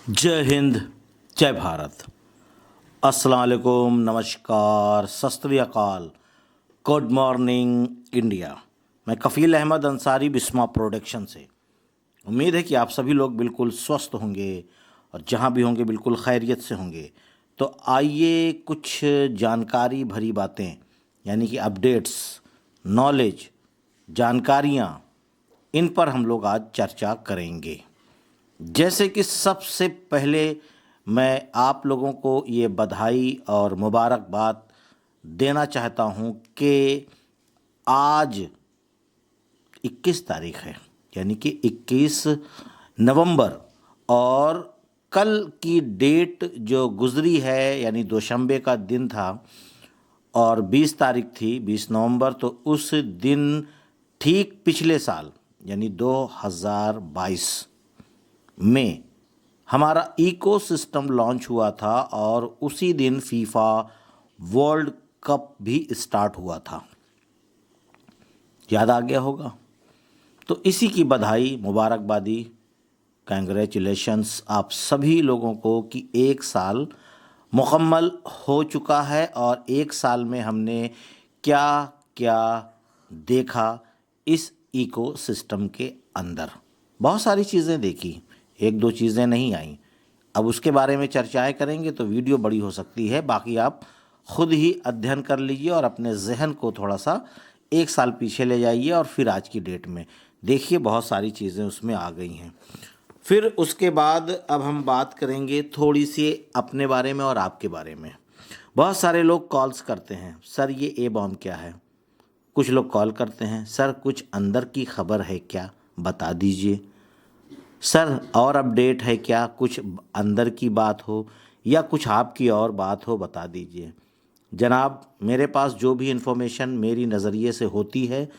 जय हिंद, जय भारत। अस्सलाम वालेकुम, नमस्कार, सत श्री अकाल, गुड मॉर्निंग इंडिया। मैं कफ़ील अहमद अंसारी, बिस्मा प्रोडक्शन से। उम्मीद है कि आप सभी लोग बिल्कुल स्वस्थ होंगे और जहाँ भी होंगे बिल्कुल खैरियत से होंगे। तो आइए कुछ जानकारी भरी बातें यानी कि अपडेट्स, नॉलेज, जानकारियाँ, इन पर हम लोग आज चर्चा करेंगे। जैसे कि सबसे पहले मैं आप लोगों को ये बधाई और मुबारकबाद देना चाहता हूँ कि आज 21 तारीख है, यानी कि 21 नवंबर, और कल की डेट जो गुज़री है यानी दोशंबे का दिन था और 20 तारीख थी, 20 नवंबर। तो उस दिन ठीक पिछले साल यानी 2022 में हमारा इकोसिस्टम लॉन्च हुआ था और उसी दिन फीफा वर्ल्ड कप भी स्टार्ट हुआ था। याद आ गया होगा। तो इसी की बधाई, मुबारकबादी, कंग्रेचुलेशंस आप सभी लोगों को कि एक साल मुकम्मल हो चुका है और एक साल में हमने क्या क्या देखा इस इकोसिस्टम के अंदर। बहुत सारी चीज़ें देखी, एक दो चीज़ें नहीं आई। अब उसके बारे में चर्चाएं करेंगे तो वीडियो बड़ी हो सकती है। बाकी आप खुद ही अध्ययन कर लीजिए और अपने जहन को थोड़ा सा एक साल पीछे ले जाइए और फिर आज की डेट में देखिए, बहुत सारी चीज़ें उसमें आ गई हैं। फिर उसके बाद अब हम बात करेंगे थोड़ी सी अपने बारे में और आपके बारे में। बहुत सारे लोग कॉल्स करते हैं, सर ये ए बॉम्ब क्या है। कुछ लोग कॉल करते हैं, सर कुछ अंदर की खबर है क्या, बता दीजिए। सर और अपडेट है क्या, कुछ अंदर की बात हो या कुछ आपकी और बात हो, बता दीजिए। जनाब, मेरे पास जो भी इन्फॉर्मेशन मेरी नज़रिए से होती है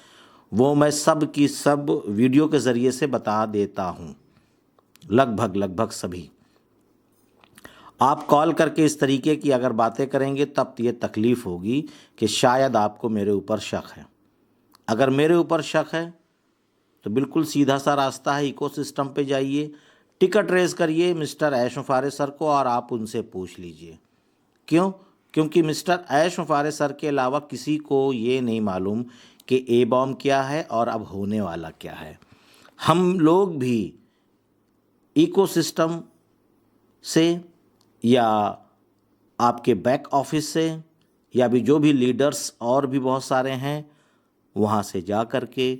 वो मैं सब की सब वीडियो के ज़रिए से बता देता हूँ, लगभग सभी। आप कॉल करके इस तरीके की अगर बातें करेंगे तब ये तकलीफ़ होगी कि शायद आपको मेरे ऊपर शक है। अगर मेरे ऊपर शक है तो बिल्कुल सीधा सा रास्ता है, इकोसिस्टम पे जाइए, टिकट रेज करिए मिस्टर ऐश मुफारे सर को और आप उनसे पूछ लीजिए। क्यों? क्योंकि मिस्टर ऐश मुफारे सर के अलावा किसी को ये नहीं मालूम कि ए बॉम्ब क्या है और अब होने वाला क्या है। हम लोग भी इकोसिस्टम से या आपके बैक ऑफिस से या भी जो भी लीडर्स और भी बहुत सारे हैं वहाँ से जा कर के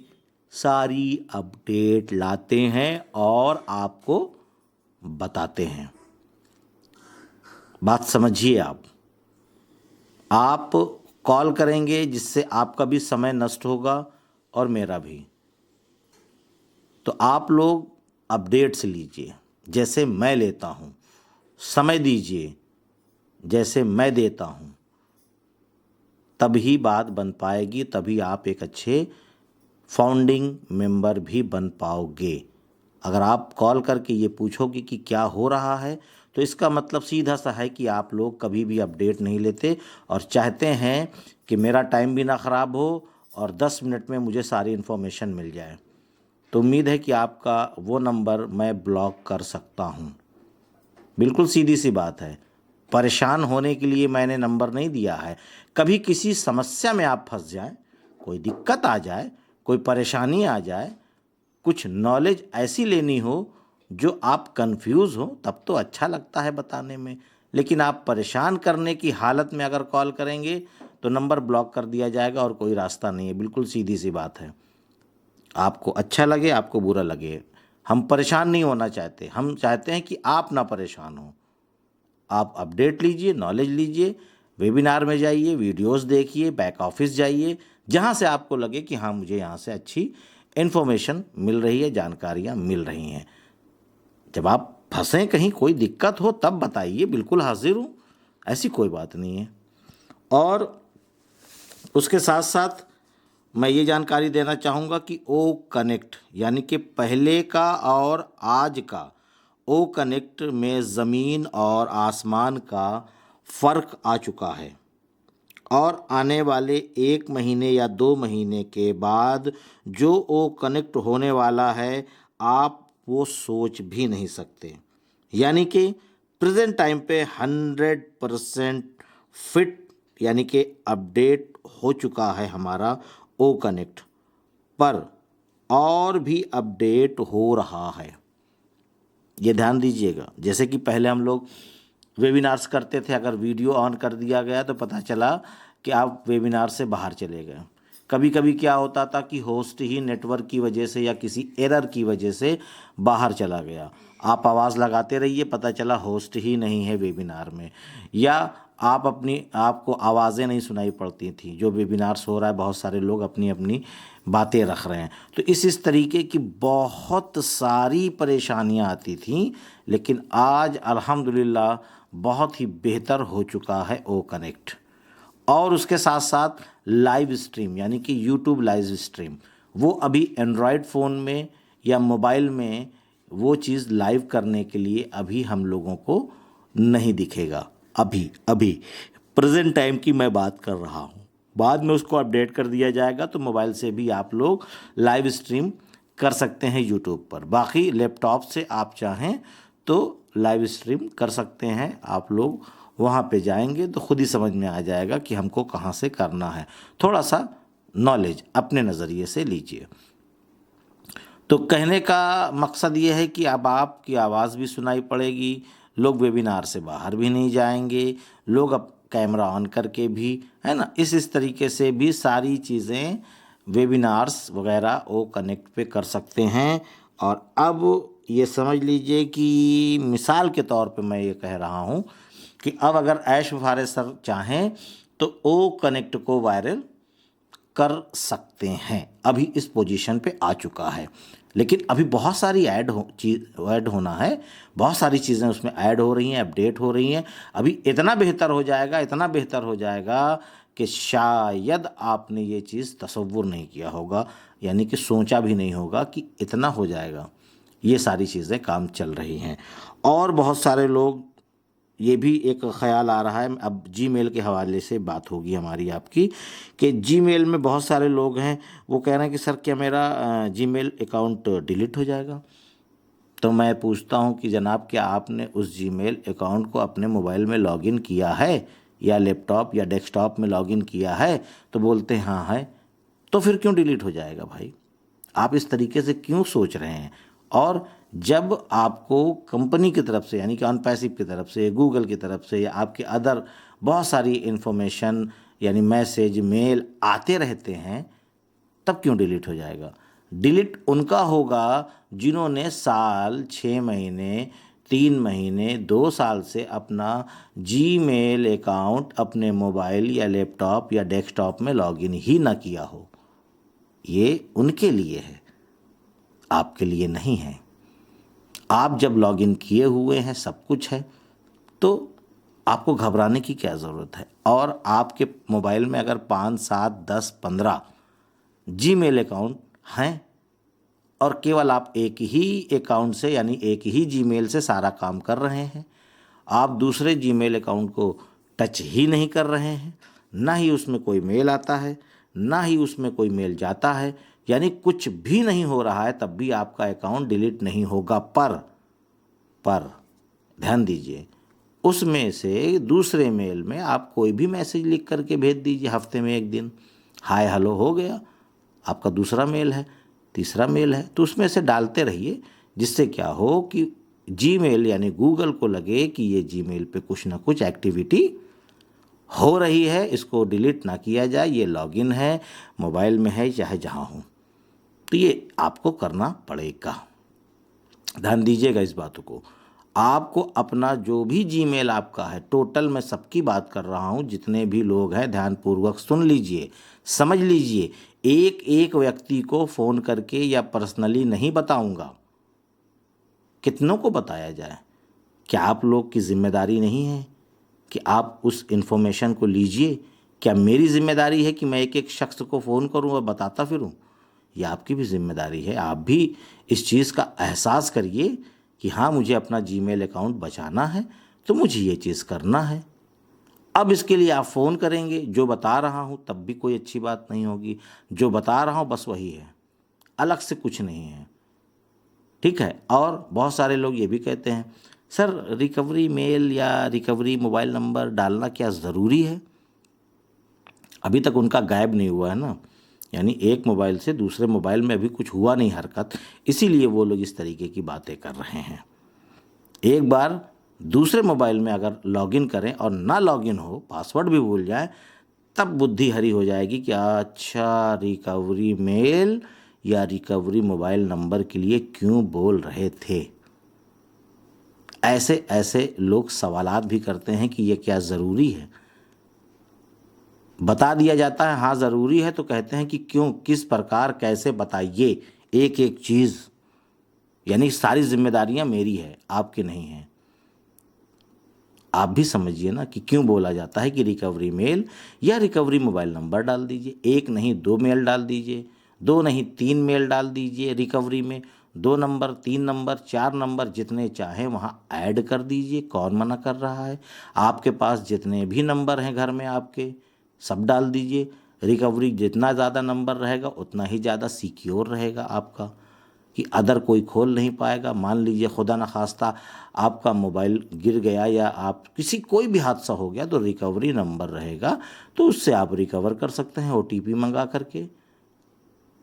सारी अपडेट लाते हैं और आपको बताते हैं। बात समझिए। आप कॉल करेंगे जिससे आपका भी समय नष्ट होगा और मेरा भी। तो आप लोग अपडेट्स लीजिए जैसे मैं लेता हूँ, समय दीजिए जैसे मैं देता हूँ, तभी बात बन पाएगी, तभी आप एक अच्छे फाउंडिंग मेंबर भी बन पाओगे। अगर आप कॉल करके ये पूछोगे कि क्या हो रहा है तो इसका मतलब सीधा सा है कि आप लोग कभी भी अपडेट नहीं लेते और चाहते हैं कि मेरा टाइम भी ना ख़राब हो और 10 मिनट में मुझे सारी इन्फॉर्मेशन मिल जाए। तो उम्मीद है कि आपका वो नंबर मैं ब्लॉक कर सकता हूँ। बिल्कुल सीधी सी बात है। परेशान होने के लिए मैंने नंबर नहीं दिया है। कभी किसी समस्या में आप फंस जाएं, कोई दिक्कत आ जाए, कोई परेशानी आ जाए, कुछ नॉलेज ऐसी लेनी हो जो आप कंफ्यूज हो, तब तो अच्छा लगता है बताने में। लेकिन आप परेशान करने की हालत में अगर कॉल करेंगे तो नंबर ब्लॉक कर दिया जाएगा और कोई रास्ता नहीं है। बिल्कुल सीधी सी बात है। आपको अच्छा लगे, आपको बुरा लगे, हम परेशान नहीं होना चाहते। हम चाहते हैं कि आप ना परेशान हो। आप अपडेट लीजिए, नॉलेज लीजिए, वेबिनार में जाइए, वीडियोस देखिए, बैक ऑफिस जाइए, जहाँ से आपको लगे कि हाँ मुझे यहाँ से अच्छी इन्फॉर्मेशन मिल रही है, जानकारियाँ मिल रही हैं। जब आप फंसें कहीं, कोई दिक्कत हो तब बताइए, बिल्कुल हाजिर हूँ, ऐसी कोई बात नहीं है। और उसके साथ साथ मैं ये जानकारी देना चाहूँगा कि ओ कनेक्ट यानी कि पहले का और आज का ओ कनेक्ट में ज़मीन और आसमान का फ़र्क आ चुका है और आने वाले 1 महीने या 2 महीने के बाद जो ओ कनेक्ट होने वाला है, आप वो सोच भी नहीं सकते। यानी कि प्रेजेंट टाइम पे 100% फिट यानी कि अपडेट हो चुका है हमारा ओ कनेक्ट, पर और भी अपडेट हो रहा है। ये ध्यान दीजिएगा। जैसे कि पहले हम लोग वेबिनार्स करते थे, अगर वीडियो ऑन कर दिया गया तो पता चला कि आप वेबिनार से बाहर चले गए। कभी कभी क्या होता था कि होस्ट ही नेटवर्क की वजह से या किसी एरर की वजह से बाहर चला गया, आप आवाज़ लगाते रहिए, पता चला होस्ट ही नहीं है वेबिनार में, या आपको आवाज़ें नहीं सुनाई पड़ती थी। जो वेबिनार्स हो रहा है बहुत सारे लोग अपनी अपनी बातें रख रहे हैं, तो इस तरीके की बहुत सारी परेशानियां आती थीं। लेकिन आज अल्हम्दुलिल्लाह बहुत ही बेहतर हो चुका है ओ कनेक्ट। और उसके साथ साथ लाइव स्ट्रीम यानी कि यूट्यूब लाइव स्ट्रीम, वो अभी एंड्रॉयड फ़ोन में या मोबाइल में वो चीज़ लाइव करने के लिए अभी हम लोगों को नहीं दिखेगा। अभी अभी प्रेजेंट टाइम की मैं बात कर रहा हूँ। बाद में उसको अपडेट कर दिया जाएगा तो मोबाइल से भी आप लोग लाइव स्ट्रीम कर सकते हैं यूट्यूब पर। बाकी लैपटॉप से आप चाहें तो लाइव स्ट्रीम कर सकते हैं। आप लोग वहाँ पे जाएंगे तो खुद ही समझ में आ जाएगा कि हमको कहाँ से करना है। थोड़ा सा नॉलेज अपने नज़रिए से लीजिए। तो कहने का मकसद ये है कि अब आपकी आवाज़ भी सुनाई पड़ेगी, लोग वेबिनार से बाहर भी नहीं जाएंगे, लोग अब कैमरा ऑन करके भी, है ना, इस तरीके से भी सारी चीज़ें वेबिनार्स वगैरह वो कनेक्ट पे कर सकते हैं। और अब ये समझ लीजिए कि मिसाल के तौर पे मैं ये कह रहा हूँ कि अब अगर ऐश फारे सर चाहें तो ओ कनेक्ट को वायरल कर सकते हैं। अभी इस पोजीशन पे आ चुका है, लेकिन अभी बहुत सारी ऐड होना है, बहुत सारी चीज़ें उसमें ऐड हो रही हैं, अपडेट हो रही हैं। अभी इतना बेहतर हो जाएगा, इतना बेहतर हो जाएगा कि शायद आपने ये चीज़ तसव्वुर नहीं किया होगा, यानी कि सोचा भी नहीं होगा कि इतना हो जाएगा। ये सारी चीज़ें काम चल रही हैं। और बहुत सारे लोग, ये भी एक ख्याल आ रहा है, अब जीमेल के हवाले से बात होगी हमारी आपकी, कि जीमेल में बहुत सारे लोग हैं वो कह रहे हैं कि सर क्या मेरा जीमेल अकाउंट डिलीट हो जाएगा। तो मैं पूछता हूं कि जनाब क्या आपने उस जीमेल अकाउंट को अपने मोबाइल में लॉगिन किया है या लैपटॉप या डेस्कटॉप में लॉगिन किया है? तो बोलते हैं हाँ है। तो फिर क्यों डिलीट हो जाएगा भाई? आप इस तरीके से क्यों सोच रहे हैं? और जब आपको कंपनी की तरफ से यानी कि अनपैसिव की तरफ से, गूगल की तरफ से, या आपके अदर बहुत सारी इन्फॉर्मेशन यानी मैसेज मेल आते रहते हैं, तब क्यों डिलीट हो जाएगा? डिलीट उनका होगा जिन्होंने साल, 6 महीने, 3 महीने, 2 साल से अपना जीमेल अकाउंट अपने मोबाइल या लैपटॉप या डेस्कटॉप में लॉगिन ही ना किया हो। ये उनके लिए है, आपके लिए नहीं है। आप जब लॉगिन किए हुए हैं, सब कुछ है, तो आपको घबराने की क्या ज़रूरत है? और आपके मोबाइल में अगर 5, 7, 10, 15 जीमेल अकाउंट हैं और केवल आप एक ही अकाउंट से यानी एक ही जीमेल से सारा काम कर रहे हैं, आप दूसरे जीमेल अकाउंट को टच ही नहीं कर रहे हैं, ना ही उसमें कोई मेल आता है, ना ही उसमें कोई मेल जाता है, यानी कुछ भी नहीं हो रहा है, तब भी आपका अकाउंट डिलीट नहीं होगा। पर ध्यान दीजिए, उसमें से दूसरे मेल में आप कोई भी मैसेज लिख करके भेज दीजिए, हफ्ते में एक दिन हाय हेलो हो गया, आपका दूसरा मेल है, तीसरा मेल है, तो उसमें से डालते रहिए, जिससे क्या हो कि जीमेल यानी गूगल को लगे कि ये जीमेल पे कुछ ना कुछ एक्टिविटी हो रही है, इसको डिलीट ना किया जाए, ये लॉगिन है, मोबाइल में है, चाहे जहाँ हो। तो ये आपको करना पड़ेगा। ध्यान दीजिएगा इस बातों को। आपको अपना जो भी जीमेल आपका है, टोटल मैं सबकी बात कर रहा हूँ, जितने भी लोग हैं ध्यानपूर्वक सुन लीजिए, समझ लीजिए। एक एक व्यक्ति को फ़ोन करके या पर्सनली नहीं बताऊंगा, कितनों को बताया जाए? क्या आप लोग की जिम्मेदारी नहीं है कि आप उस इन्फॉर्मेशन को लीजिए? क्या मेरी जिम्मेदारी है कि मैं एक एक शख्स को फ़ोन करूं और बताता फिरूं? ये आपकी भी जिम्मेदारी है। आप भी इस चीज़ का एहसास करिए कि हाँ, मुझे अपना जीमेल अकाउंट बचाना है, तो मुझे ये चीज़ करना है। अब इसके लिए आप फ़ोन करेंगे, जो बता रहा हूँ तब भी कोई अच्छी बात नहीं होगी। जो बता रहा हूँ बस वही है, अलग से कुछ नहीं है, ठीक है। और बहुत सारे लोग ये भी कहते हैं सर रिकवरी मेल या रिकवरी मोबाइल नंबर डालना क्या ज़रूरी है? अभी तक उनका गायब नहीं हुआ है ना, यानी एक मोबाइल से दूसरे मोबाइल में अभी कुछ हुआ नहीं हरकत, इसीलिए वो लोग इस तरीके की बातें कर रहे हैं। एक बार दूसरे मोबाइल में अगर लॉगिन करें और ना लॉगिन हो, पासवर्ड भी भूल जाए, तब बुद्धि हरी हो जाएगी कि अच्छा रिकवरी मेल या रिकवरी मोबाइल नंबर के लिए क्यों बोल रहे थे। ऐसे ऐसे लोग सवालात भी करते हैं कि ये क्या ज़रूरी है। बता दिया जाता है हाँ ज़रूरी है, तो कहते हैं कि क्यों, किस प्रकार, कैसे, बताइए एक एक चीज़। यानी सारी जिम्मेदारियां मेरी है, आपकी नहीं है। आप भी समझिए ना कि क्यों बोला जाता है कि रिकवरी मेल या रिकवरी मोबाइल नंबर डाल दीजिए। एक नहीं 2 मेल डाल दीजिए, 2 नहीं 3 मेल डाल दीजिए। रिकवरी में 2 नंबर, 3 नंबर, 4 नंबर जितने चाहें वहाँ ऐड कर दीजिए। कौन मना कर रहा है? आपके पास जितने भी नंबर हैं घर में आपके, सब डाल दीजिए। रिकवरी जितना ज़्यादा नंबर रहेगा उतना ही ज़्यादा सिक्योर रहेगा आपका, कि अदर कोई खोल नहीं पाएगा। मान लीजिए खुदा न खास्ता आपका मोबाइल गिर गया या आप किसी कोई भी हादसा हो गया, तो रिकवरी नंबर रहेगा, तो उससे आप रिकवर कर सकते हैं OTP मंगा करके।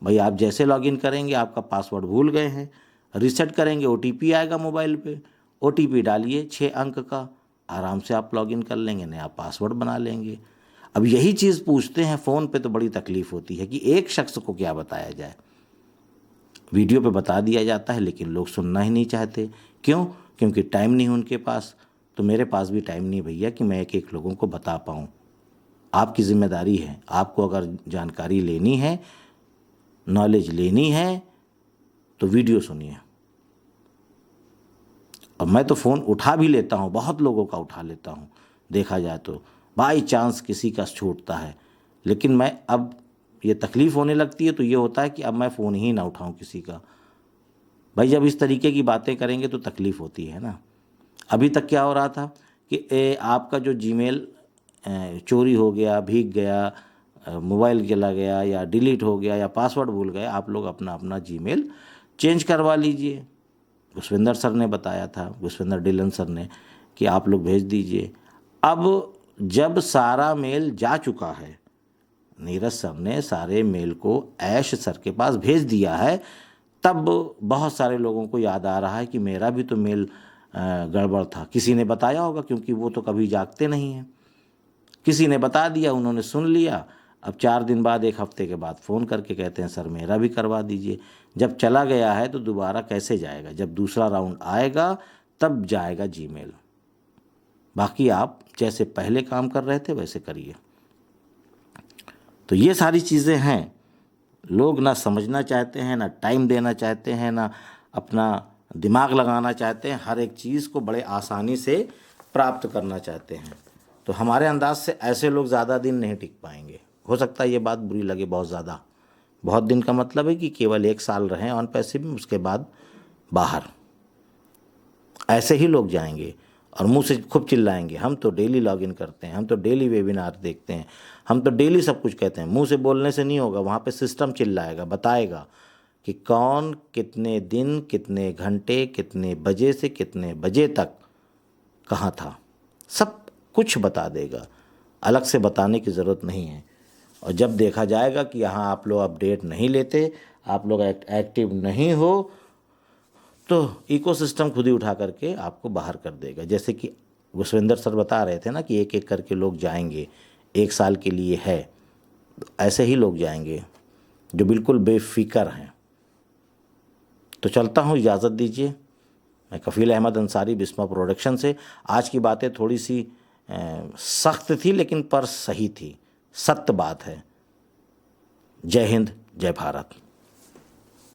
भाई आप जैसे लॉगिन करेंगे, आपका पासवर्ड भूल गए हैं, रीसेट करेंगे, OTP आएगा मोबाइल पे, OTP डालिए 6 अंक का, आराम से आप लॉगिन कर लेंगे, नया पासवर्ड बना लेंगे। अब यही चीज़ पूछते हैं फ़ोन पे तो बड़ी तकलीफ़ होती है कि एक शख्स को क्या बताया जाए। वीडियो पे बता दिया जाता है लेकिन लोग सुनना ही नहीं चाहते। क्यों? क्योंकि टाइम नहीं उनके पास। तो मेरे पास भी टाइम नहीं भैया कि मैं एक एक लोगों को बता पाऊँ। आपकी ज़िम्मेदारी है, आपको अगर जानकारी लेनी है, नॉलेज लेनी है, तो वीडियो सुनिए। और मैं तो फ़ोन उठा भी लेता हूँ, बहुत लोगों का उठा लेता हूँ, देखा जाए तो बाई चांस किसी का छूटता है। लेकिन मैं अब ये तकलीफ़ होने लगती है तो ये होता है कि अब मैं फ़ोन ही ना उठाऊं किसी का। भाई जब इस तरीके की बातें करेंगे तो तकलीफ़ होती है ना। अभी तक क्या हो रहा था कि आपका जो जीमेल चोरी हो गया, भीग गया, मोबाइल चला गया या डिलीट हो गया या पासवर्ड भूल गए, आप लोग अपना अपना जीमेल चेंज करवा लीजिए। पुष्पेंद्र सर ने बताया था, पुष्पेंद्र डिलन सर ने, कि आप लोग भेज दीजिए। अब जब सारा मेल जा चुका है, नीरज सर ने सारे मेल को ऐश सर के पास भेज दिया है, तब बहुत सारे लोगों को याद आ रहा है कि मेरा भी तो मेल गड़बड़ था। किसी ने बताया होगा, क्योंकि वो तो कभी जागते नहीं हैं। किसी ने बता दिया, उन्होंने सुन लिया। अब 4 दिन बाद, 1 हफ्ते के बाद फ़ोन करके कहते हैं सर मेरा भी करवा दीजिए। जब चला गया है तो दोबारा कैसे जाएगा? जब दूसरा राउंड आएगा तब जाएगा जीमेल। बाकी आप जैसे पहले काम कर रहे थे वैसे करिए। तो ये सारी चीज़ें हैं। लोग ना समझना चाहते हैं, ना टाइम देना चाहते हैं, ना अपना दिमाग लगाना चाहते हैं। हर एक चीज़ को बड़े आसानी से प्राप्त करना चाहते हैं। तो हमारे अंदाज से ऐसे लोग ज़्यादा दिन नहीं टिक पाएंगे। हो सकता है ये बात बुरी लगे बहुत ज़्यादा। बहुत दिन का मतलब है कि केवल 1 साल रहें ऑन पैसिव में, उसके बाद बाहर। ऐसे ही लोग जाएंगे और मुंह से खूब चिल्लाएंगे हम तो डेली लॉगिन करते हैं, हम तो डेली वेबिनार देखते हैं, हम तो डेली सब कुछ कहते हैं। मुंह से बोलने से नहीं होगा, वहाँ पे सिस्टम चिल्लाएगा, बताएगा कि कौन कितने दिन, कितने घंटे, कितने बजे से कितने बजे तक कहाँ था, सब कुछ बता देगा। अलग से बताने की ज़रूरत नहीं है। और जब देखा जाएगा कि यहाँ आप लोग अपडेट नहीं लेते, आप लोग एक्टिव नहीं हो, तो इकोसिस्टम खुद ही उठा करके आपको बाहर कर देगा। जैसे कि पुष्पेंद्र सर बता रहे थे ना कि एक एक करके लोग जाएंगे, 1 साल के लिए है। तो ऐसे ही लोग जाएंगे जो बिल्कुल बेफिक्र हैं। तो चलता हूँ, इजाज़त दीजिए। मैं कफ़ील अहमद अंसारी, बिस्मा प्रोडक्शन से। आज की बातें थोड़ी सी सख्त थी लेकिन पर सही थी, सत्य बात है। जय हिंद, जय भारत।